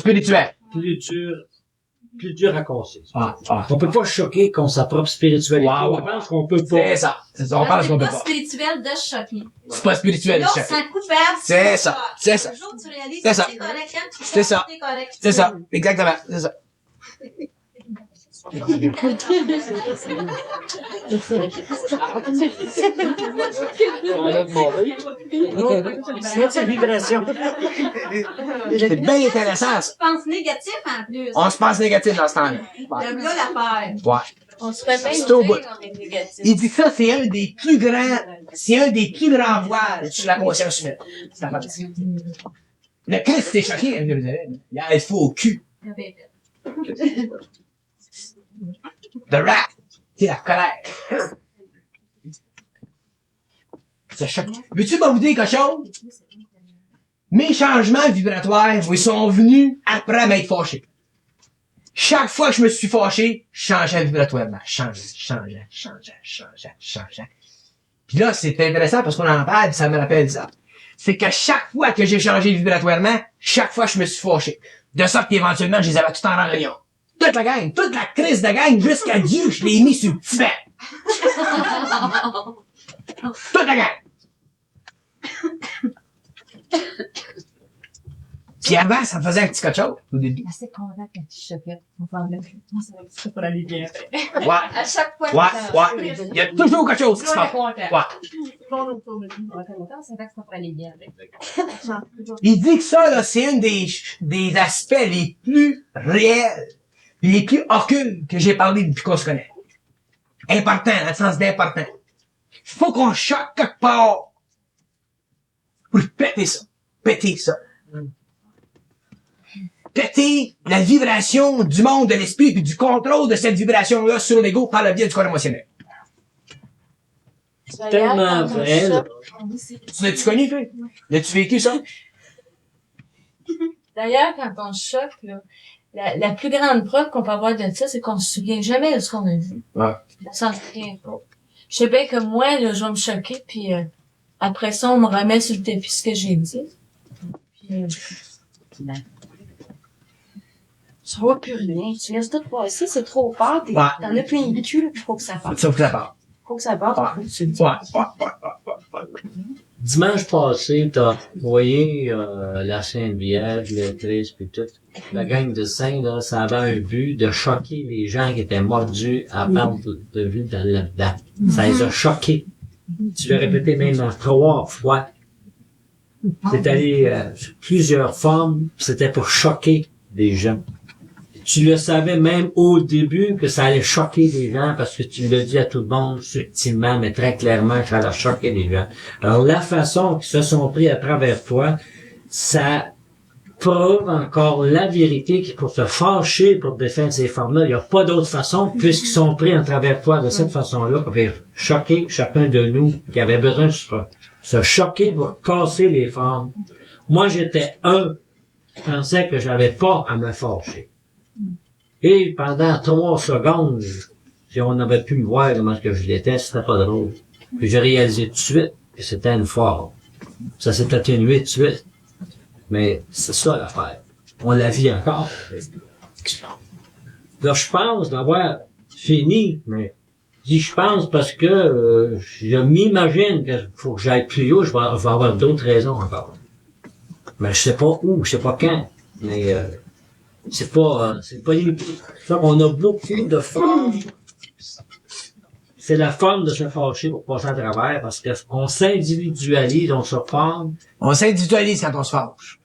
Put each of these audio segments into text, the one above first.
spirituel. Plus dur à casser. Ah. On peut pas choquer contre sa propre spiritualité. Wow. On pense qu'on peut pas. C'est ça. On pense qu'on peut C'est pas. pas spirituel de choquer. C'est pas spirituel, Là, le chef. c'est un coupable. C'est ça. C'est ça. Le jour où tu réalises C'est que ça. c'est correct, hein, tu C'est ça. c'est correct. C'est ça. Exactement. C'est ça. C'est sa vibration. C'est bien intéressant, ça. Tu penses négatif en plus. On se pense négatif dans ce temps-là. Le gars l'affaire. Ouais. On se fait même C'est au bout. dire qu'on est négatif. Il dit ça, c'est un des plus grands voiles sur la conscience humaine. C'est la partie. Le Christ s'est choqué à Jérusalem. Il a le fou au cul. The wrath. C'est la colère. Ça choque. Veux-tu me vous dire quelque chose? Mes changements vibratoires, ils sont venus après m'être fâché. Chaque fois que je me suis fâché, je changeais vibratoirement. Changeais. Puis là, c'est intéressant parce qu'on en parle, puis ça me rappelle ça. C'est que chaque fois que j'ai changé vibratoirement, chaque fois je me suis fâché. De sorte qu'éventuellement, je les avais tout en réunion. Toute la gang, toute la crise de gang, jusqu'à Dieu, je l'ai mis sur le petit banc. Toute la gang. Puis avant, ça me faisait un petit cochon au début. Assez content quand tu choquais. On parle de moi, ça va être ça pour aller bien. Ouais, À chaque fois ouais. Il y a toujours quelque chose qui se passe. Ouais. Ça va que ça va aller bien. Il dit que ça, là, c'est une des aspects les plus réels, les plus occultes que j'ai parlé depuis qu'on se connaît. Important, dans le sens d'important. Faut qu'on choque quelque part pour péter ça. Péter ça. Péter la vibration du monde de l'esprit puis du contrôle de cette vibration-là sur l'ego par le biais du corps émotionnel. Tellement vrai, là. Tu l'as-tu connu, toi? L'as-tu vécu ça? D'ailleurs, quand on choque, là, la plus grande preuve qu'on peut avoir de ça, c'est qu'on se souvient jamais de ce qu'on a vu. Ouais. On s'en souvient pas. Je sais bien que moi, là, je vais me choquer, puis après ça, on me remet sur le tapis ce que j'ai dit. Puis, tu vois plus rien. Tu laisses tout passer, c'est trop fort. Ouais. T'en as plein le cul, là, puis faut que ça parte. Ça, faut que ça part. Faut que ça parte. Ouais. Faut que tu le dises. Ouais. Dimanche passé, t'as envoyé la Sainte Vierge, le Christ, puis tout. La gang de saints, là, ça avait un but de choquer les gens qui étaient mordus à perte de vue là-dedans. Ça les a choqués. Tu l'as répété même 3 fois. C'est allé sur plusieurs formes, c'était pour choquer des gens. Tu le savais même au début que ça allait choquer les gens parce que tu le dis à tout le monde subtilement, mais très clairement que ça allait choquer les gens. Alors la façon qu'ils se sont pris à travers toi, ça prouve encore la vérité qu'il faut se fâcher pour défendre ces formes-là. Il n'y a pas d'autre façon puisqu'ils sont pris à travers toi de cette façon-là pour choquer chacun de nous qui avait besoin de se choquer pour casser les formes. Moi, j'étais je pensais que j'avais pas à me fâcher. Et pendant 3 secondes, si on avait pu me voir comment que je l'étais, c'était pas drôle. Puis j'ai réalisé tout de suite que c'était une forme. Ça s'est atténué tout de suite. Mais c'est ça l'affaire. On la vit encore. Là, je pense d'avoir fini, mais je pense parce que je m'imagine qu'il faut que j'aille plus haut, je vais avoir d'autres raisons encore. Mais je sais pas où, je sais pas quand. Mais c'est pas on a beaucoup de formes. C'est la forme de se fâcher pour passer à travers parce qu'on s'individualise, on se forme. On s'individualise quand on se fâche.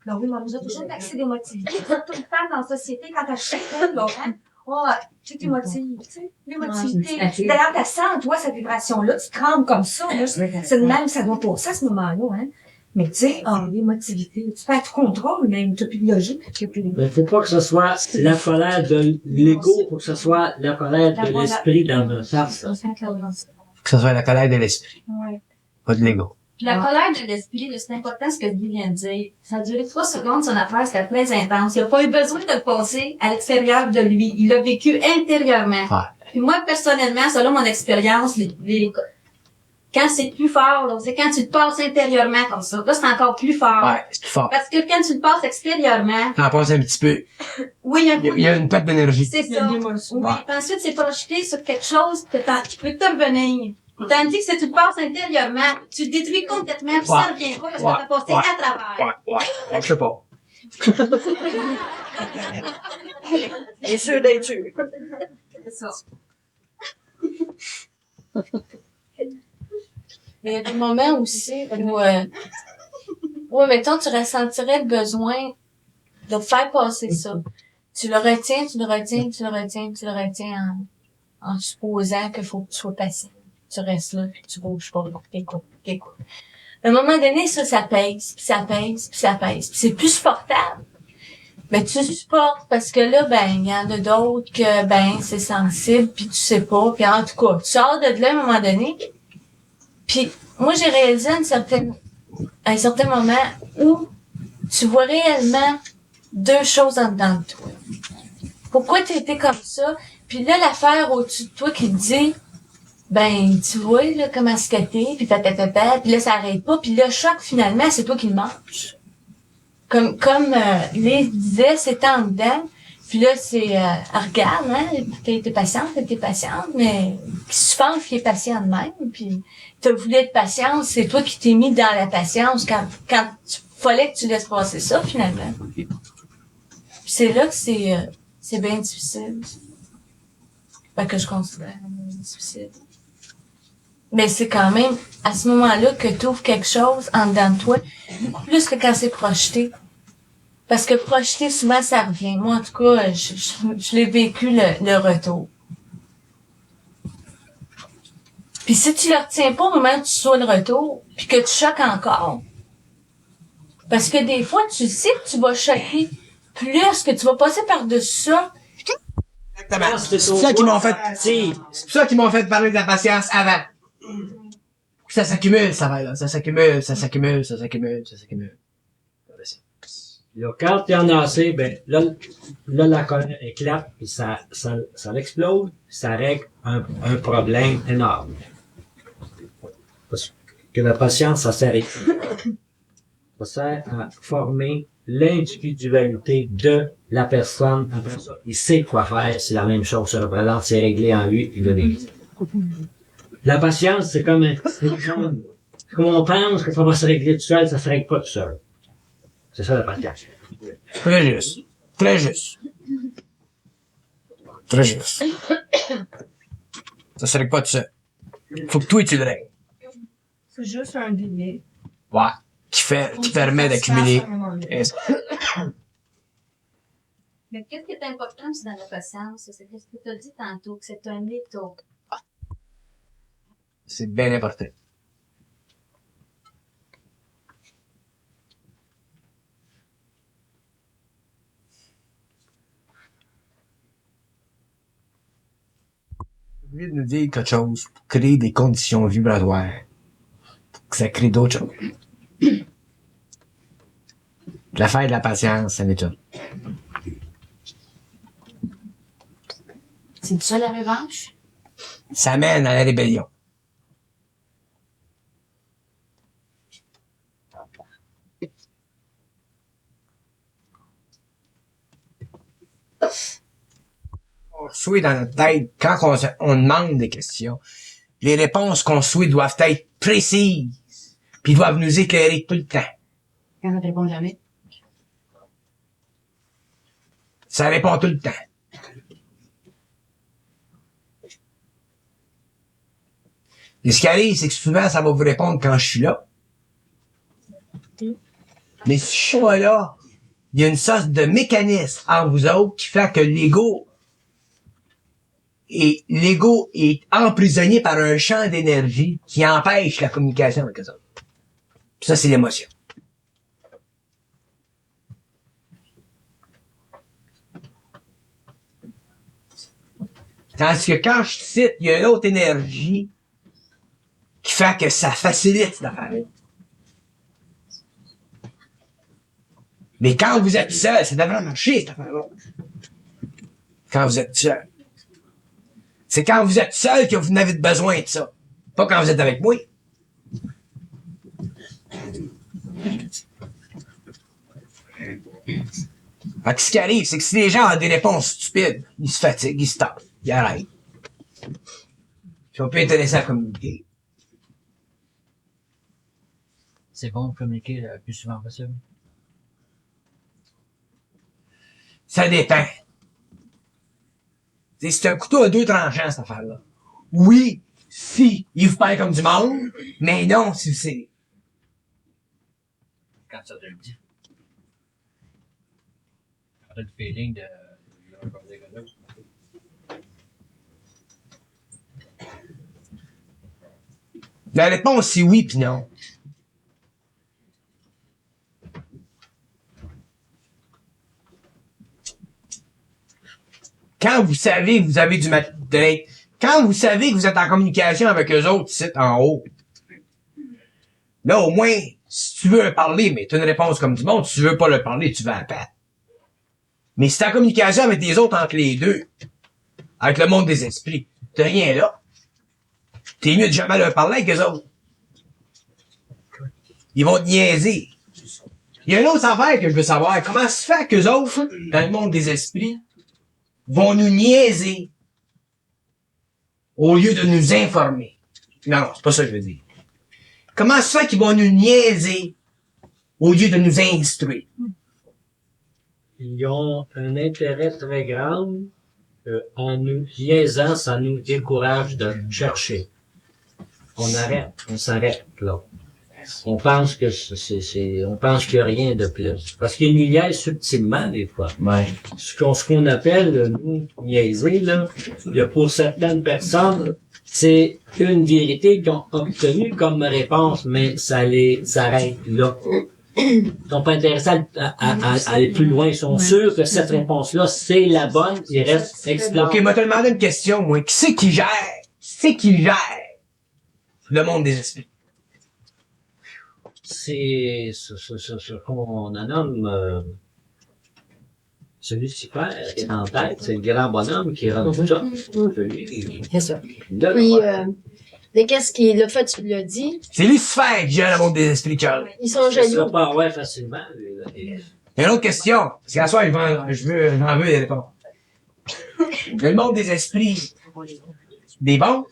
Ben oui, mais on nous a toujours taxé d'émotivité. Toute une femme dans la société, quand elle chante, là, hein? Oh, tu es émotive, tu sais, l'émotivité. D'ailleurs, t'as sens, toi, cette vibration-là, tu trembles comme ça, là. C'est de même, ça doit passer à ce moment-là, hein. Mais tu sais, l'émotivité, tu perds tout contrôle, même, t'as plus de logique, t'as plus de... Mais faut pas que ce soit la colère de l'ego, faut que ce soit la colère de l'esprit dans notre sens. Que ce soit la colère de l'esprit. Ouais. Pas de l'ego. Puis la colère de l'esprit, là, c'est important ce que Guy vient de dire. Ça a duré 3 secondes, son affaire, c'était très intense. Il a pas eu besoin de le passer à l'extérieur de lui. Il l'a vécu intérieurement. Ouais. Puis moi, personnellement, selon mon expérience, quand c'est plus fort, là, c'est quand tu te passes intérieurement comme ça. Là, c'est encore plus fort. Ouais, c'est plus fort. Parce que quand tu le passes extérieurement, T'en passes un petit peu. oui, Il y a une perte d'énergie. c'est ça. Oui. Ouais. Puis ensuite, c'est projeté sur quelque chose qui peut te revenir. Tandis que si tu te passes intérieurement, tu le détruis complètement, puis ça revient pas parce que t'as passé à travers. Ouais, je sais pas. Et sûr d'être sûr. C'est ça. Il y a des moments aussi où, mettons, tu ressentirais le besoin de faire passer ça. Tu le retiens en supposant qu'il faut que tu sois patient. Tu restes là, puis tu bouges pas, écoute. À un moment donné, ça pèse, puis ça pèse, puis ça pèse. Puis c'est plus supportable. Mais tu supportes parce que là, il y en a d'autres que, c'est sensible, puis tu sais pas. Puis en tout cas, tu sors de là à un moment donné. Puis moi, j'ai réalisé à un certain moment où tu vois réellement deux choses en dedans de toi. Pourquoi tu étais comme ça? Puis là, l'affaire au-dessus de toi qui te dit, tu vois, là, comment se cater, puis puis là, ça arrête pas, puis le choc, finalement, c'est toi qui le manges. Comme Lise disait, c'est en dedans, puis là, c'est, regarde, hein, t'es patiente, mais qui se pense qui est patient de même, puis t'as voulu être patiente, c'est toi qui t'es mis dans la patience quand fallait que tu laisses passer ça, finalement. Puis c'est là que c'est bien difficile. Que je considère difficile. Mais c'est quand même à ce moment-là que tu ouvres quelque chose en dedans de toi, beaucoup plus que quand c'est projeté. Parce que projeté, souvent, ça revient. Moi, en tout cas, je l'ai vécu le retour. Puis si tu le retiens pas au moment où tu sois le retour, puis que tu choques encore, parce que des fois, tu sais que tu vas choquer plus, que tu vas passer par-dessus ça. Exactement. C'est ça qui m'ont fait, c'est pour ça qu'ils m'ont fait parler de la patience avant. Ça s'accumule, ça va, là. Ça s'accumule. Là, quand il y en a assez, là, la colère éclate, puis ça explose, ça règle un problème énorme. Parce que la patience, ça sert à former l'individualité de la personne. Après ça, il sait quoi faire si la même chose se représente, c'est réglé en lui, il le règle. La patience, c'est comme comme on pense que ça va se régler tout seul, ça se règle pas tout seul. C'est ça la patience. Très juste. Ça se règle pas tout seul. Faut que toi, tu le règles. C'est juste un délai. Ouais. Qui permet d'accumuler. Mais qu'est-ce qui est important, c'est dans la patience, c'est ce que tu as dit tantôt, que c'est un étau. C'est bien important. Au lieu de nous dire quelque chose pour créer des conditions vibratoires, pour que ça crée d'autres choses. L'affaire de la patience, ça m'étonne. C'est ça la revanche? Ça mène à la rébellion. On reçoit dans notre tête, quand on demande des questions, les réponses qu'on souhaite doivent être précises, puis doivent nous éclairer tout le temps. Quand on te répond jamais. Ça répond tout le temps. Et ce qui arrive, c'est que souvent, ça va vous répondre quand je suis là. Mais si je suis pas là, il y a une sorte de mécanisme en vous autres qui fait que l'ego est emprisonné par un champ d'énergie qui empêche la communication avec les autres. Puis ça, c'est l'émotion. Tandis que quand je cite, il y a une autre énergie qui fait que ça facilite cette affaire-là. Mais quand vous êtes seul, ça devrait marcher, cette affaire-là. Quand vous êtes seul. C'est quand vous êtes seul que vous n'avez besoin de ça. Pas quand vous êtes avec moi. Fait que ce qui arrive, c'est que si les gens ont des réponses stupides, ils se fatiguent, ils se tapent, ils arrêtent. Ils sont plus intéressés à communiquer. C'est bon de communiquer le plus souvent possible. Ça dépend. T'sais, c'est un couteau à deux tranchants, cette affaire-là. Oui, si il vous parle comme du monde, mais non, si c'est... Quand ça te le dit. T'as le feeling de... La réponse, c'est oui pis non. Quand vous savez que vous avez du matériel, quand vous savez que vous êtes en communication avec eux autres, ici, en haut, là, au moins, si tu veux parler, mais tu as une réponse comme du monde, si tu veux pas le parler, tu vas à patte. Mais si t'es en communication avec les autres entre les deux, avec le monde des esprits, t'as rien là. T'es mieux de jamais leur parler avec eux autres. Ils vont te niaiser. Il y a une autre affaire que je veux savoir. Comment se fait qu'eux autres, dans le monde des esprits, vont nous niaiser au lieu de nous informer? Non, c'est pas ça que je veux dire. Comment se fait qu'ils vont nous niaiser au lieu de nous instruire? Ils ont un intérêt très grand en nous niaisant, ça nous décourage de chercher. On arrête, on s'arrête là. On pense que on pense qu'il n'y a rien de plus. Parce qu'ils nous niaisent subtilement, des fois. Ouais. Ce qu'on appelle, nous, niaiser, là, il y a pour certaines personnes, c'est une vérité qu'ils ont obtenue comme réponse, mais ça les arrête là. Ils sont pas intéressés à aller plus loin. Ils sont sûrs que cette réponse-là, c'est la bonne. Ils restent explorés. Ok, moi te demander une question, moi. Qui c'est qui gère? Le monde des esprits? C'est ce qu'on nomme ce Lucifer qui est en tête. C'est le grand bonhomme qui rend tout ça. C'est ça. Puis, mais qu'est-ce qui, le fait, tu l'as dit, C'est Lucifer qui gère le monde des esprits, Charles. ils sont Ça jaloux. pas ouais facilement. Il y a une autre question. Parce qu'à soir, j'en veux des réponses. Le monde des esprits, des bons,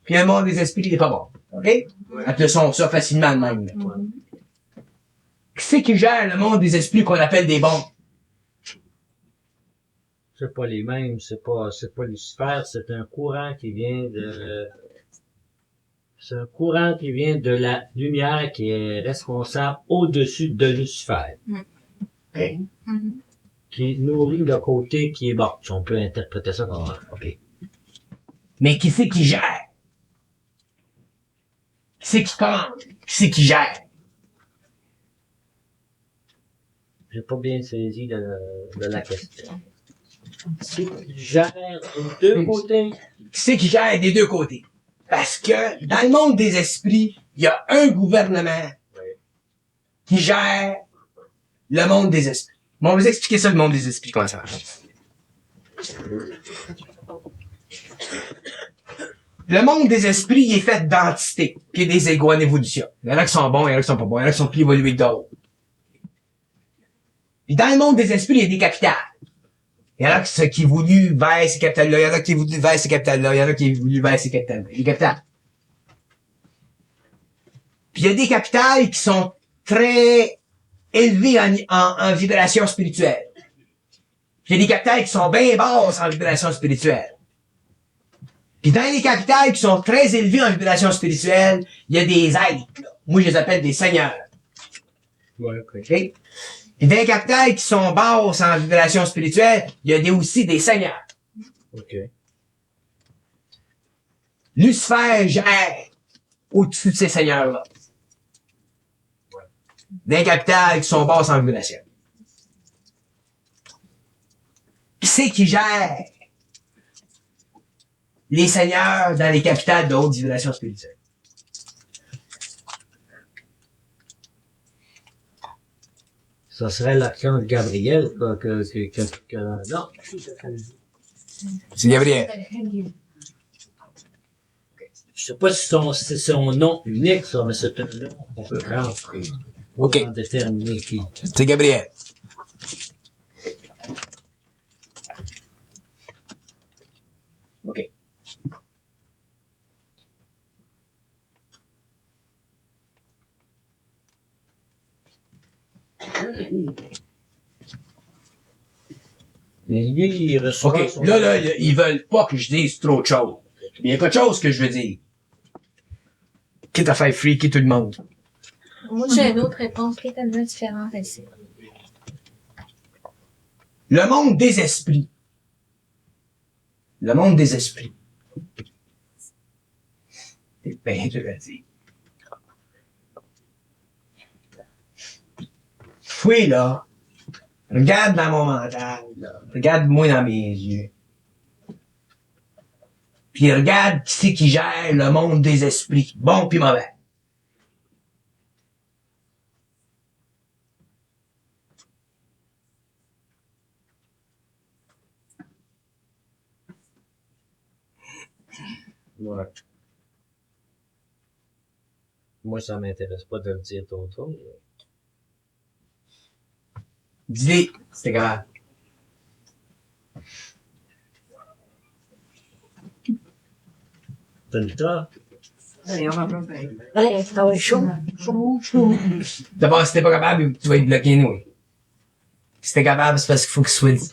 puis le monde des esprits, des pas bons. OK? Elles sont ça facilement de même. Qui c'est qui gère le monde des esprits qu'on appelle des bons? C'est pas les mêmes, c'est pas Lucifer, c'est un courant qui vient de la lumière qui est responsable au-dessus de Lucifer. OK. Qui nourrit le côté qui est bon. Si on peut interpréter ça comme OK. Mais qui c'est qui gère? Qui c'est qui commande? Qui c'est qui gère? J'ai pas bien saisi de la question. Qui gère des deux côtés? Qui c'est qui gère des deux côtés? Parce que dans le monde des esprits, il y a un gouvernement qui gère le monde des esprits. Bon, on va vous expliquer ça, le monde des esprits, comment ça marche. Le monde des esprits, il est fait d'entités, puis des égos en évolution. Il y en a qui sont bons, il y en a qui sont pas bons, il y en a qui sont plus évolués que d'autres. Puis dans le monde des esprits, il y a des capitales. Il y en a qui évoluent vers ces capitales-là, il y en a qui évoluent vers ces capitales-là, il y en a qui évoluent vers ces capitales-là. Les capitales. Puis il y a des capitales qui sont très élevées en vibration spirituelle. Puis il y a des capitales qui sont bien basses en vibration spirituelle. Puis dans les capitales qui sont très élevées en vibration spirituelle, il y a des êtres. Là. Moi, je les appelle des seigneurs. Ouais, OK. Okay? Puis dans les capitales qui sont basses en vibration spirituelle, il y a aussi des seigneurs. OK. Lucifer gère au-dessus de ces seigneurs-là. Dans les capitales qui sont basses en vibration. Qui c'est qui gère les seigneurs dans les capitales de haute vibration spirituelle? Ça serait l'archange Gabriel, quoi, non. C'est Gabriel. Je sais pas si c'est son nom unique, ça, mais c'est un nom qu'on peut prendre. OK. Sans déterminer qui. C'est Gabriel. OK. Mais lui, il reçoit OK. son- Là, ils veulent pas que je dise trop de choses. Il y a pas de choses que je veux dire. Quitte à faire freaker tout le monde. Moi, j'ai une autre réponse qui est tellement différente ici. Le monde des esprits. Le monde des esprits. C'est bien dur à dire. Oui, là. Regarde dans mon mental, là. Regarde-moi dans mes yeux. Puis regarde qui c'est qui gère le monde des esprits. Bon puis mauvais. Ouais. Moi, ça m'intéresse pas de le dire tôt. Dis-les, c'est grave. T'as le temps? Allez, ça va être chaud. D'abord, si t'es pas capable, tu vas être bloqué, nous. Si t'es capable, c'est parce qu'il faut qu'il soit dit.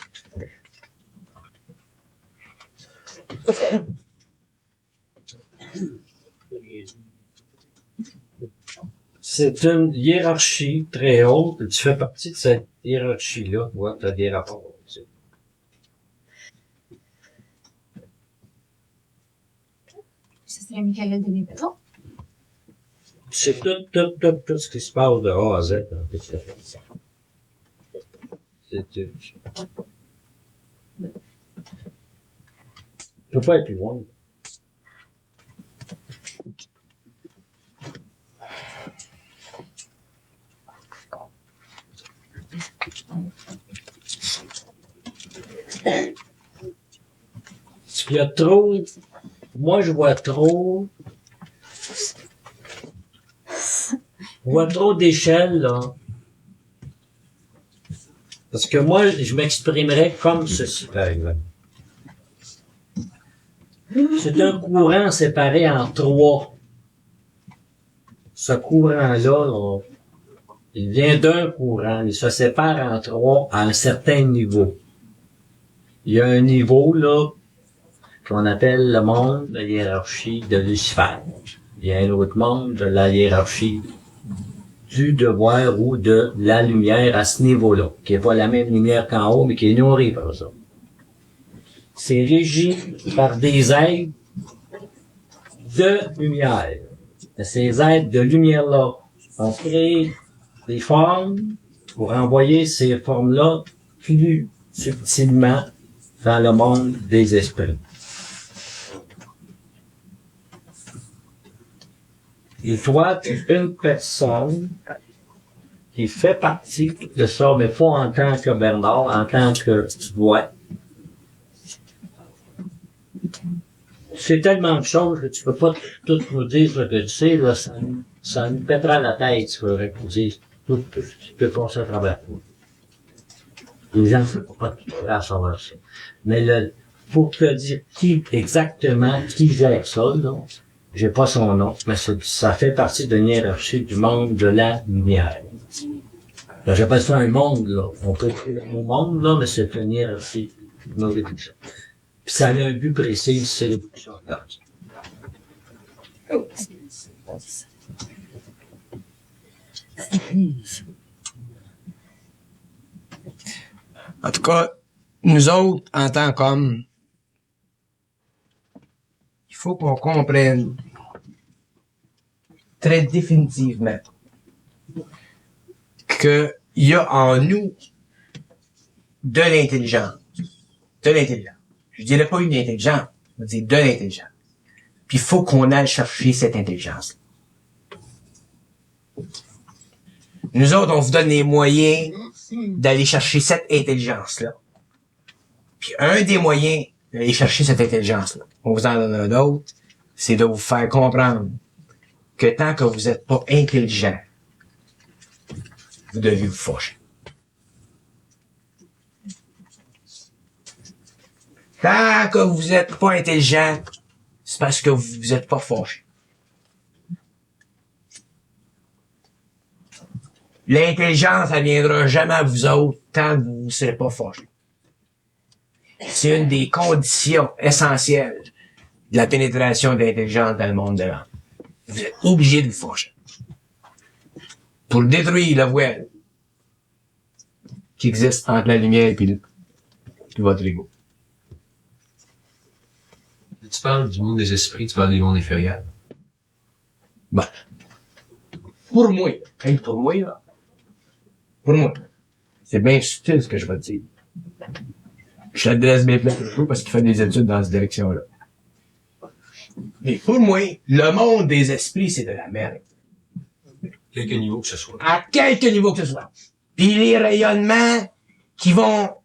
C'est une hiérarchie très haute. Tu fais partie de cette hiérarchie-là. Ouais, t'as des rapports. Ça serait Michael de Béton. C'est tout ce qui se passe de A à Z. C'est tout. Tu peux pas être plus loin. Il y a trop, moi je vois trop d'échelles, là. Parce que moi, je m'exprimerais comme ceci, par exemple. C'est un courant séparé en trois. Ce courant-là, il vient d'un courant, il se sépare en trois à un certain niveau. Il y a un niveau, là, qu'on appelle le monde de la hiérarchie de Lucifer. Il y a un autre monde de la hiérarchie du devoir ou de la lumière à ce niveau-là, qui n'est pas la même lumière qu'en haut, mais qui est nourrie par ça. C'est régi par des êtres de lumière. Et ces êtres de lumière-là ont créé des formes pour envoyer ces formes-là plus subtilement dans le monde des esprits. Et toi, tu es une personne qui fait partie de ça, mais pas en tant que Bernard, en tant que toi. C'est tellement de choses que tu peux pas tout nous dire ce que tu sais, là, ça nous pètera la tête, tu ferais nous dire tout, tu peux passer à travers toi. Les gens ne peuvent pas tout à savoir ça. Mais pour te dire exactement qui gère ça, là, j'ai pas son nom, mais ça fait partie d'une hiérarchie du monde de la lumière. Là, j'appelle ça un monde, là. On peut écrire le monde, là, mais c'est une hiérarchie. Puis ça a un but précis, c'est l'évolution. En tout cas, nous autres, en tant qu'hommes, il faut qu'on comprenne très définitivement qu'il y a en nous de l'intelligence. De l'intelligence. Je dirais pas une intelligence, je veux dire de l'intelligence. Puis il faut qu'on aille chercher cette intelligence. Nous autres, on vous donne les moyens d'aller chercher cette intelligence-là. Puis un des moyens d'aller chercher cette intelligence-là, on vous en donne un autre, c'est de vous faire comprendre que tant que vous n'êtes pas intelligent, vous devez vous fâcher. Tant que vous êtes pas intelligent, c'est parce que vous êtes pas fâché. L'intelligence, elle viendra jamais à vous autres tant que vous ne serez pas fâchés. C'est une des conditions essentielles de la pénétration de l'intelligence dans le monde de l'âme. Vous êtes obligé de vous fâcher. Pour détruire le voile qui existe entre la lumière et votre ego. Tu parles du monde des esprits, tu parles du monde inférieur. Ben, pour moi, là. Pour moi. C'est bien subtil ce que je vais te dire. Je l'adresse bien plein de parce qu'il fait des études dans cette direction-là. Mais pour moi, le monde des esprits, c'est de la merde. Quelque niveau que ce soit. À quelque niveau que ce soit. Puis les rayonnements qui vont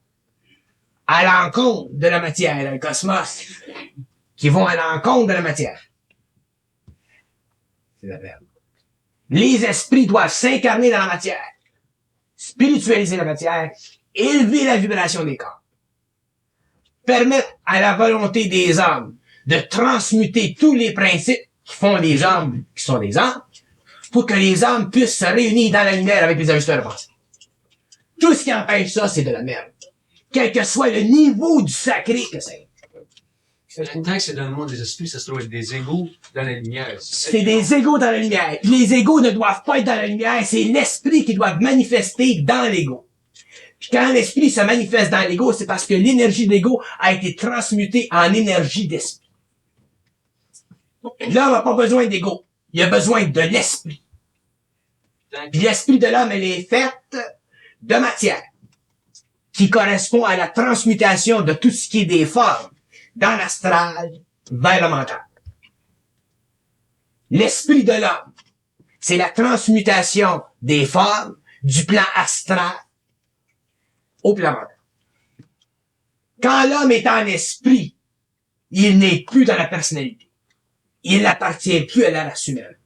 à l'encontre de la matière, le cosmos, qui vont à l'encontre de la matière. C'est de la merde. Les esprits doivent s'incarner dans la matière, spiritualiser la matière, élever la vibration des corps, permettre à la volonté des hommes de transmuter tous les principes qui font les hommes qui sont des anges, pour que les hommes puissent se réunir dans la lumière avec les ajusteurs de pensée. Tout ce qui empêche ça, c'est de la merde. Quel que soit le niveau du sacré que c'est. Tant que c'est dans le monde des esprits, ça se trouve être des égaux dans la lumière. C'est des égaux dans la lumière. Les égaux ne doivent pas être dans la lumière, c'est l'esprit qui doit manifester dans l'ego. Puis quand l'esprit se manifeste dans l'ego, c'est parce que l'énergie de l'ego a été transmutée en énergie d'esprit. L'homme n'a pas besoin d'ego. Il a besoin de l'esprit. Puis l'esprit de l'homme, elle est faite de matière, qui correspond à la transmutation de tout ce qui est des formes dans l'astral vers le mental. L'esprit de l'homme, c'est la transmutation des formes du plan astral au plan mental. Quand l'homme est en esprit, il n'est plus dans la personnalité. Il n'appartient plus à la race humaine.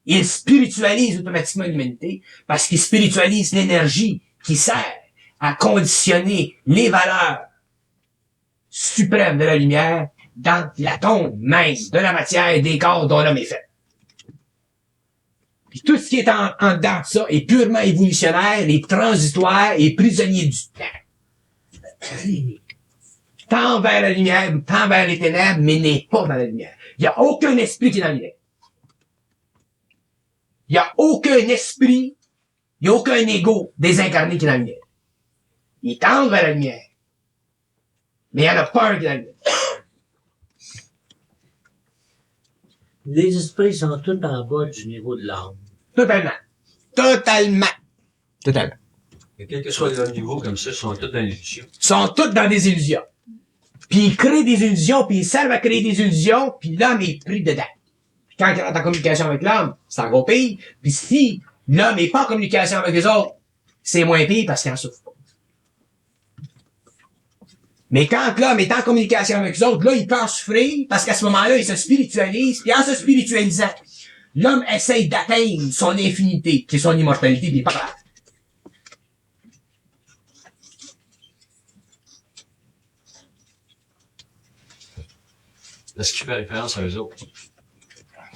Il spiritualise automatiquement l'humanité parce qu'il spiritualise l'énergie qui sert à conditionner les valeurs suprêmes de la lumière dans l'atome même de la matière et des corps dont l'homme est fait. Puis tout ce qui est en dedans de ça est purement évolutionnaire, est transitoire et prisonnier du temps. Tend vers la lumière, tend vers les ténèbres, mais n'est pas dans la lumière. Il n'y a aucun esprit qui est dans la lumière. Il n'y a aucun esprit, il n'y a aucun ego désincarné qui est dans la lumière. Il tend vers la lumière. Mais il y en a pas un qui est dans la lumière. Les esprits sont tous en bas du niveau de l'âme. Totalement. Totalement. Totalement. Et quel que soit leur niveau comme ça, ils sont tous dans l'illusion. Ils sont tous dans des illusions. Puis ils créent des illusions, puis ils servent à créer des illusions, puis l'homme est pris dedans. Puis quand il rentre en communication avec l'homme, c'est encore pire. Puis si l'homme n'est pas en communication avec les autres, c'est moins pire parce qu'il en souffre pas. Mais quand l'homme est en communication avec les autres, là, il peut en souffrir parce qu'à ce moment-là, il se spiritualise. Puis en se spiritualisant, l'homme essaye d'atteindre son infinité, qui est son immortalité, puis il est pas grave. Est-ce qu'il fait référence à eux autres?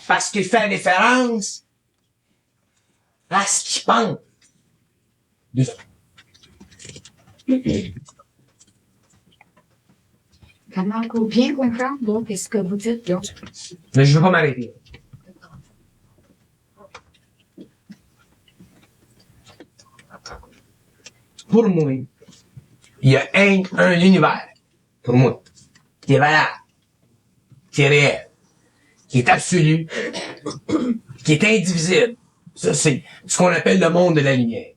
Parce qu'il fait référence à ce qu'il pense. Comment bien comprendre, donc, ce que vous dites, là? Mais je veux pas m'arrêter. Pour moi, il y a un univers, pour moi, qui est valable, qui est réel, qui est absolu, qui est indivisible. Ça, c'est ce qu'on appelle le monde de la lumière.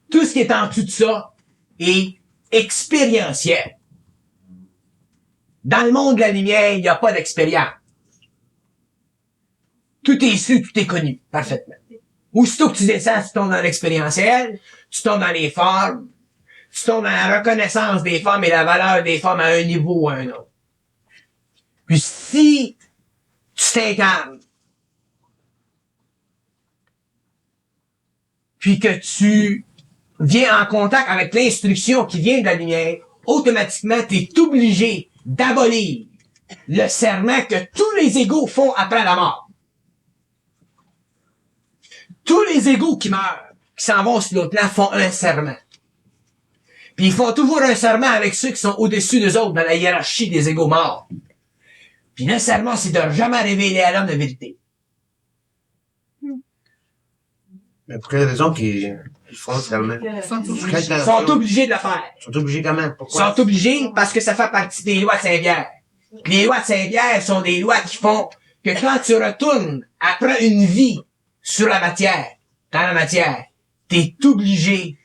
Tout ce qui est en dessous de ça est expérientiel. Dans le monde de la lumière, il n'y a pas d'expérience. Tout est su, tout est connu, parfaitement. Aussitôt que tu descends, tu tombes dans l'expérientiel, tu tombes dans les formes, tu tombes dans la reconnaissance des formes et la valeur des formes à un niveau ou à un autre. Puis si tu t'incarnes, puis que tu viens en contact avec l'instruction qui vient de la lumière, automatiquement, tu es obligé d'abolir le serment que tous les égaux font après la mort. Tous les égaux qui meurent, qui s'en vont sur l'autre plan, font un serment. Puis ils font toujours un serment avec ceux qui sont au-dessus d'eux autres dans la hiérarchie des égaux morts. Puis le serment, c'est de jamais révéler à l'homme la vérité. Mais pour quelle raison qu'ils font seulement? Ils sont obligés de le faire. Ils sont obligés quand même. Ils Pourquoi? sont obligés parce que ça fait partie des lois de Saint-Pierre. Les lois de Saint-Pierre sont des lois qui font que quand tu retournes après une vie sur la matière, dans la matière, t'es obligé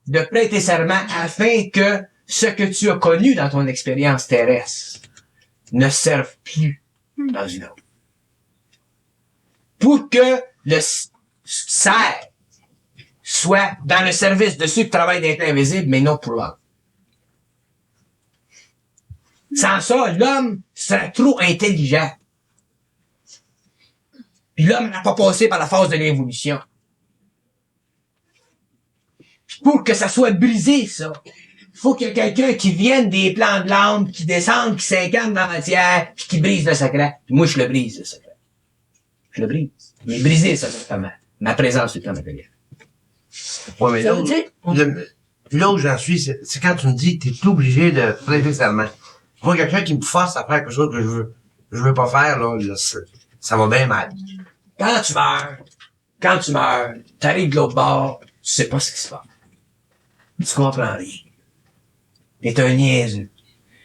de prêter serment afin que ce que tu as connu dans ton expérience terrestre ne serve plus dans une autre. Pour que le serre soit dans le service de ceux qui travaillent d'être invisibles, mais non pour l'homme. Sans ça, l'homme serait trop intelligent. Puis l'homme n'a pas passé par la phase de l'évolution. Puis pour que ça soit brisé, ça, il faut qu'il y ait quelqu'un qui vienne des plans de l'âme, qui descende, qui s'incarne dans la matière, puis qui brise le secret. Puis moi, je le brise, le secret. Je le brise. Mais briser, ça, notamment. Ma présence sur le plan matériel. Ouais, mais là où j'en suis, c'est quand tu me dis que t'es obligé de prêter serment. Moi, quelqu'un qui me force à faire quelque chose que je veux pas faire, là, ça va bien mal. Quand tu meurs, t'arrives de l'autre bord, tu sais pas ce qui se passe. Tu comprends rien. T'es un niaiseux.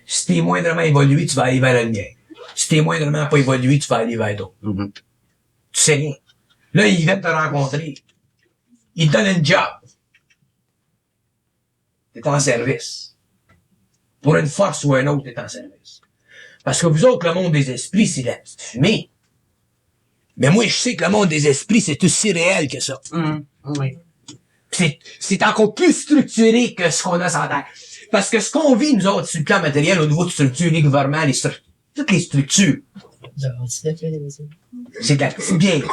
Si t'es moindrement évolué, tu vas aller vers la lumière. Si t'es moindrement pas évolué, tu vas aller vers d'autres. Mm-hmm. Tu sais rien. Là, ils viennent te rencontrer. Ils te donnent une job. T'es en service. Pour une force ou un autre, t'es en service. Parce que vous autres, le monde des esprits, c'est la petite fumée. Mais moi, je sais que le monde des esprits, c'est aussi réel que ça. Oui. C'est encore plus structuré que ce qu'on a sur la Terre. Parce que ce qu'on vit, nous autres, sur le plan matériel, au niveau de structure, les gouvernements, toutes les structures, c'est de la petite bière.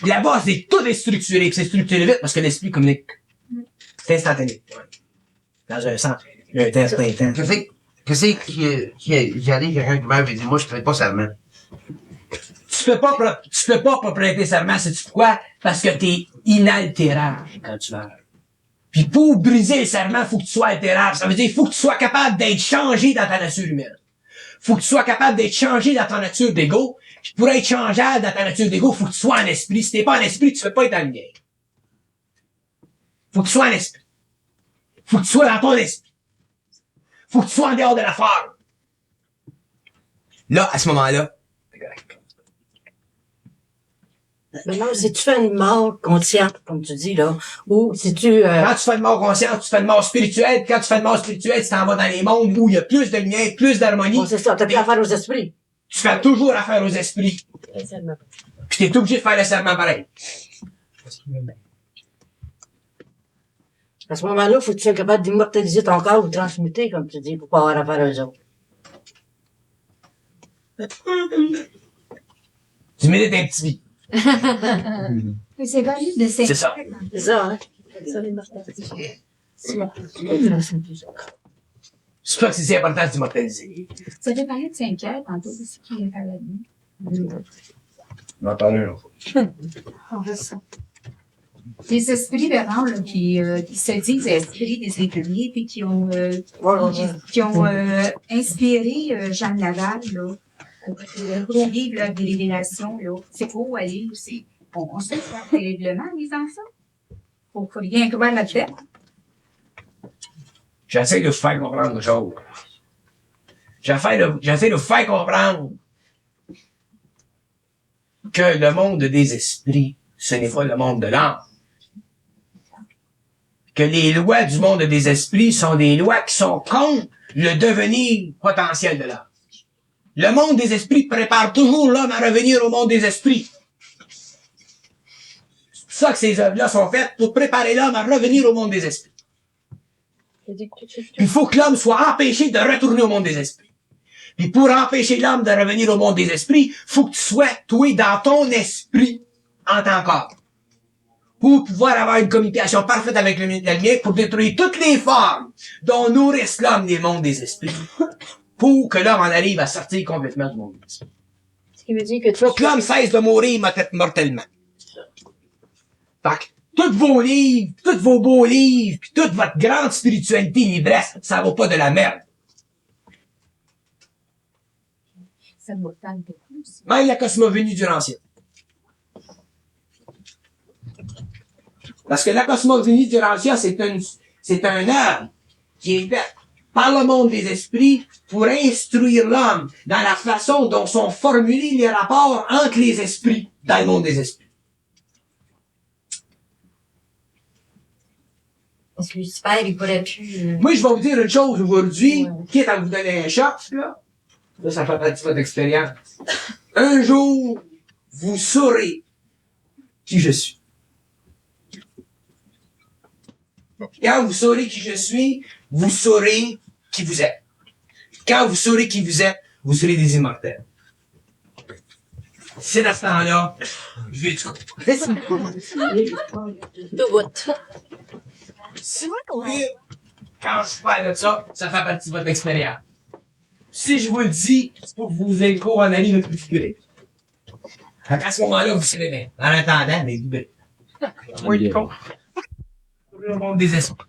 Là-bas, c'est tout est structuré, puis c'est structuré vite parce que l'esprit communique. C'est instantané. Dans un sens. Il y a un temps, c'est un temps. Qu'est-ce qui arrive quelqu'un qui meurt et dit, moi, je traite pas serment. Tu peux pas prêter serment, sais-tu pourquoi? Parce que t'es inaltérable quand tu meurs. Puis pour briser le serment, faut que tu sois altérable. Ça veut dire, faut que tu sois capable d'être changé dans ta nature humaine. Faut que tu sois capable d'être changé dans ta nature d'ego. Puis pour être changeable dans ta nature d'ego, faut que tu sois en esprit. Si t'es pas en esprit, tu peux pas être en lumière. Faut que tu sois en esprit. Faut que tu sois dans ton esprit. Faut que tu sois en dehors de la forme. Là, à ce moment-là, c'est correct. Maintenant, si tu fais une mort consciente, comme tu dis, là, ou si tu... Quand tu fais une mort consciente, tu fais une mort spirituelle. Quand tu fais une mort spirituelle, tu t'en vas dans les mondes où il y a plus de lumière, plus d'harmonie. Bon, c'est ça, t'as plus affaire aux esprits. Tu fais toujours affaire aux esprits. Puis t'es obligé de faire le serment pareil. À ce moment-là, faut que tu sois capable d'immortaliser ton corps ou de transmuter, comme tu dis, pour pas avoir affaire aux autres. Tu mérites un petit vie. C'est valide de C'est ça. C'est ça, hein? C'est pas que c'est si important de t'immortaliser. Tu avais parlé de 5 heures tantôt, c'est ce qui est à la nuit. On va en parler un autre. Les esprits vraiment, là, qui se disent esprits des infirmiers, puis qui ont inspiré Jeanne Laval, là, pour vivre la révélation, là. C'est pour aller aussi. On sait faire terriblement en lisant ça. Faut rien croire là-dedans. J'essaie de vous faire comprendre une chose. J'essaie de vous faire comprendre que le monde des esprits, ce n'est pas le monde de l'âme. Que les lois du monde des esprits sont des lois qui sont contre le devenir potentiel de l'âme. Le monde des esprits prépare toujours l'homme à revenir au monde des esprits. C'est pour ça que ces œuvres-là sont faites pour préparer l'homme à revenir au monde des esprits. Il faut que l'homme soit empêché de retourner au monde des esprits. Puis pour empêcher l'homme de revenir au monde des esprits, faut que tu sois, toi, dans ton esprit, en tant qu'homme. pour pouvoir avoir une communication parfaite avec la lumière, pour détruire toutes les formes dont nourrissent l'homme des mondes des esprits, pour que l'homme en arrive à sortir complètement du monde des esprits. Ce qui veut dire que Faut que l'homme cesse de mourir mortellement. Fait que, tous vos livres, tous vos beaux livres, puis toute votre grande spiritualité l'ivresse, ça vaut pas de la merde. ça me tente beaucoup. Même la cosmogonie du ancien. Parce que la cosmogonie du ancien, c'est un œuvre qui est faite par le monde des esprits pour instruire l'homme dans la façon dont sont formulés les rapports entre les esprits dans le monde des esprits. Parce que Lucifer, il pourrait plus... Moi, je vais vous dire une chose aujourd'hui, quitte à vous donner un choc, là. Là, ça fait partie de votre expérience. Un jour, vous saurez qui je suis. Quand vous saurez qui je suis, vous saurez qui vous êtes. Quand vous saurez qui vous êtes, vous serez des immortels. C'est à ce temps-là, je vais du coup. Tout bout. Si oui, quand je parle de ça, ça fait partie de votre expérience. Si je vous le dis, c'est pour que vous ayez cours en aller le plus figuré. À ce moment-là, vous serez bien. En attendant, mais libérés. Oui, con. Le monde des esprits.